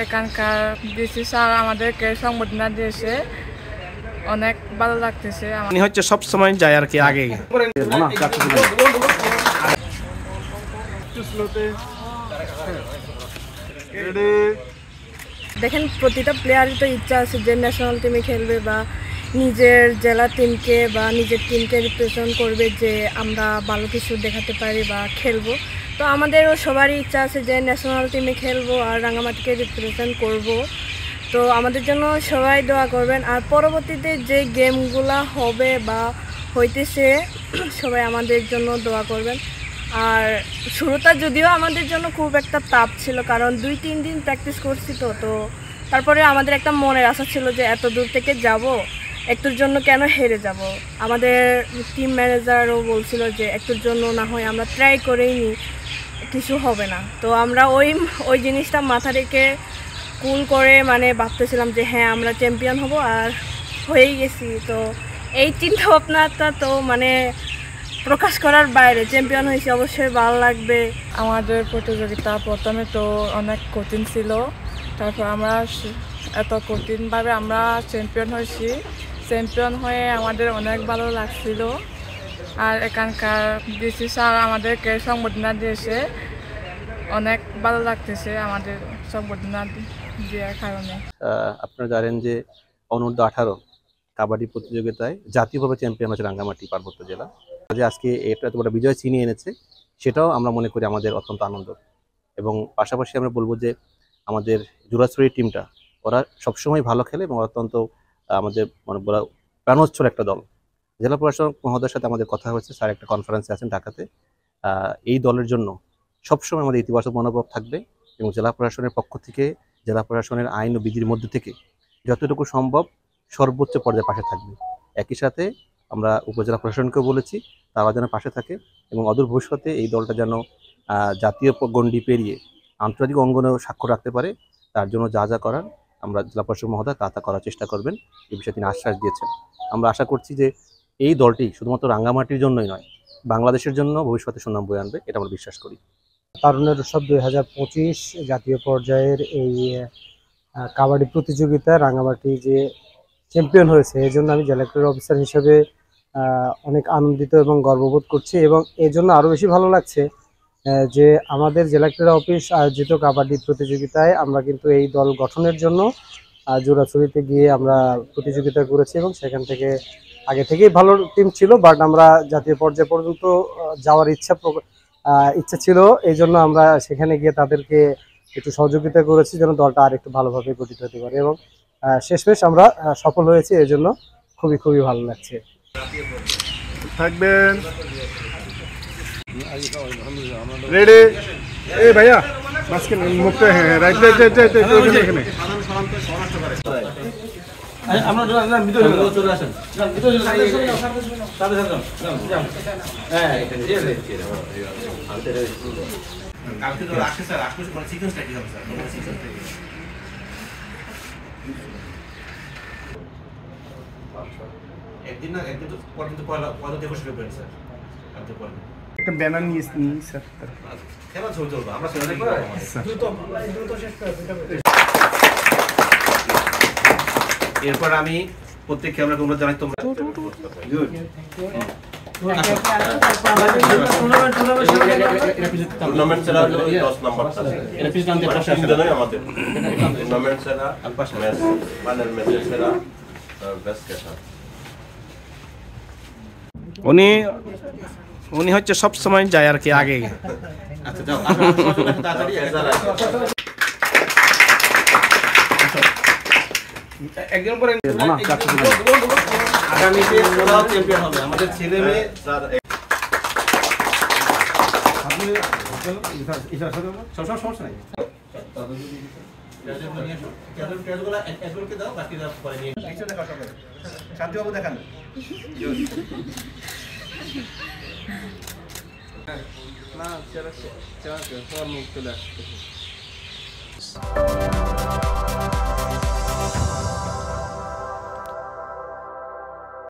এখানকার DC sir আমাদেরকে সংবর্ধনা দিয়েছে, অনেক ভালো লাগতেছে। উনি হচ্ছে সব সময় যায় আর কি আগে। দেখেন প্রতিটা প্লেয়ারের তো ইচ্ছা আছে যে ন্যাশনাল টিমে খেলবে বা নিজের জেলা টিমকে বা নিজের টিমকে রিপ্রেজেন্ট করবে, যে আমরা ভালো কিছু দেখাতে পারি বা খেলবো। তো আমাদেরও সবারই ইচ্ছা আছে যে ন্যাশনাল টিমে খেলবো আর রাঙামাটিকে রিপ্রেজেন্ট করব। তো আমাদের জন্য সবাই দোয়া করবেন, আর পরবর্তীতে যে গেমগুলো হবে বা হইতেছে সবাই আমাদের জন্য দোয়া করবেন। আর শুরুটা যদিও আমাদের জন্য খুব একটা টাফ ছিল, কারণ 2-3 দিন প্র্যাকটিস করছি তো তারপরে আমাদের একটা মনের আশা ছিল যে এত দূর থেকে যাব, একটুর জন্য কেন হেরে যাব। আমাদের টিম ম্যানেজারও বলছিল যে একটুর জন্য না হয় আমরা ট্রাই করেই নিই, কিছু হবে না। তো আমরা ওই জিনিসটা মাথা রেখে কুল করে মানে ভাবতেছিলাম যে হ্যাঁ আমরা চ্যাম্পিয়ন হব, আর হয়েই গেছি। তো এই চিন্তা ভাবনাটা তো মানে প্রকাশ করার বাইরে, চ্যাম্পিয়ন হয়েছি অবশ্যই ভালো লাগবে। আমাদের প্রতিযোগিতা প্রথমে তো অনেক কঠিন ছিল, তারপর আমরা এত কঠিনভাবে আমরা চ্যাম্পিয়ন হয়েছি। চ্যাম্পিয়ন হয়ে আমাদের অনেক ভালো লাগছিল, আর এখানকার ডিসি স্যার আমাদেরকে সংবর্ধনা দিয়েছে, অনেক ভালো লাগতেছে আমাদের সংবর্ধনা দেওয়ার কারণে। আপনারা জানেন যে অনূর্ধ্ব-18 কাবাডি প্রতিযোগিতায় জাতীয়ভাবে চ্যাম্পিয়ন হয়েছে রাঙ্গামাটি পার্বত্য জেলা। যে আজকে এটা এত বড় বিজয় ছিনিয়ে এনেছে, সেটাও আমরা মনে করি আমাদের অত্যন্ত আনন্দ। এবং পাশাপাশি আমরা বলবো যে আমাদের জুরাছড়ির টিমটা ওরা সবসময় ভালো খেলে এবং অত্যন্ত আমাদের মানে বলা প্রাণোচ্ছল একটা দল। জেলা প্রশাসক মহোদয়ের সাথে আমাদের কথা হয়েছে, স্যার একটা কনফারেন্সে আছেন ঢাকাতে। এই দলের জন্য সবসময় আমাদের ইতিবাচক মনোভাব থাকবে এবং জেলা প্রশাসনের পক্ষ থেকে জেলা প্রশাসনের আইন ও বিধির মধ্যে থেকে যতটুকু সম্ভব সর্বোচ্চ পর্যায়ে পাশে থাকবে। একই সাথে আমরা উপজেলা প্রশাসনকেও বলেছি তারা যেন পাশে থাকে এবং অদূর ভবিষ্যতে এই দলটা যেন জাতীয় গণ্ডি পেরিয়ে আন্তর্জাতিক অঙ্গনেও স্বাক্ষর রাখতে পারে, তার জন্য যা যা করার আমরা জেলা প্রশাসক মহোদয় তা করার চেষ্টা করবেন, এই বিষয়ে তিনি আশ্বাস দিয়েছেন। আমরা আশা করছি যে এই দলটি শুধুমাত্র রাঙ্গামাটির জন্যই নয়, বাংলাদেশের জন্য ভবিষ্যতে সুনাম বয়ে আনবে, এটা আমরা বিশ্বাস করি। তারুণ্যের উৎসব 2025 জাতীয় পর্যায়ের এই কাবাডি প্রতিযোগিতায় রাঙ্গামাটি যে চ্যাম্পিয়ন হয়েছে, এই জন্য আমি জেলা ক্রীড়া অফিসার হিসেবে অনেক আনন্দিত এবং গর্ববোধ করছি। এবং এই জন্য আরও বেশি ভালো লাগছে যে আমাদের জেলা ক্রীড়া অফিস আয়োজিত কাবাডি প্রতিযোগিতায় আমরা কিন্তু এই দল গঠনের জন্য জোড়াছড়িতে গিয়ে আমরা প্রতিযোগিতা করেছি এবং সেখান থেকে আগে থেকেই ভালো টিম ছিল, বাট আমরা জাতীয় পর্যায় পর্যন্ত যাওয়ার ইচ্ছা ছিল। এই জন্য আমরা সেখানে গিয়ে তাদেরকে একটু সহযোগিতা করেছি যেন দলটা আর একটু ভালোভাবে গঠিত হতে পারে, এবং শেষমেশ আমরা সফল হয়েছি। এই জন্য খুবই খুবই ভালো লাগছে। থাকবেন রেডি। এই ভাইয়া মাঝখানে মুখটা, হ্যাঁ রাইট রাইট রাইট রাইট এখানে আমরা ভিতরে চলে আসেন। একদিন না একদিন তো পরে কিন্তু পয়লা দিবস ফেব্রুয়ারি স্যার, কালকে পরে একটা ব্যানার নিয়ে স্যার খেলা চলবে আমরা এরপর আমি প্রত্যেককে আমরা তোমরা জানাই তোমরা টুর্নামেন্ট ছাড়া 10 নাম্বার আমাদের টুর্নামেন্ট ছাড়া ম্যাচ মানের ম্যাচের ছাড়া বেস্ট ক্যাচার। উনি হচ্ছে সব সময় যায় আর কি আগে। আচ্ছা যাও তাড়াতাড়ি একজন পরে আগামীতে ওরাও চ্যাম্পিয়ন হবে আমাদের ছেলে মেয়ে। সবসময় সমস্যা নাই, শান্তিবাবু দেখান না, মুখ চলে আসছে।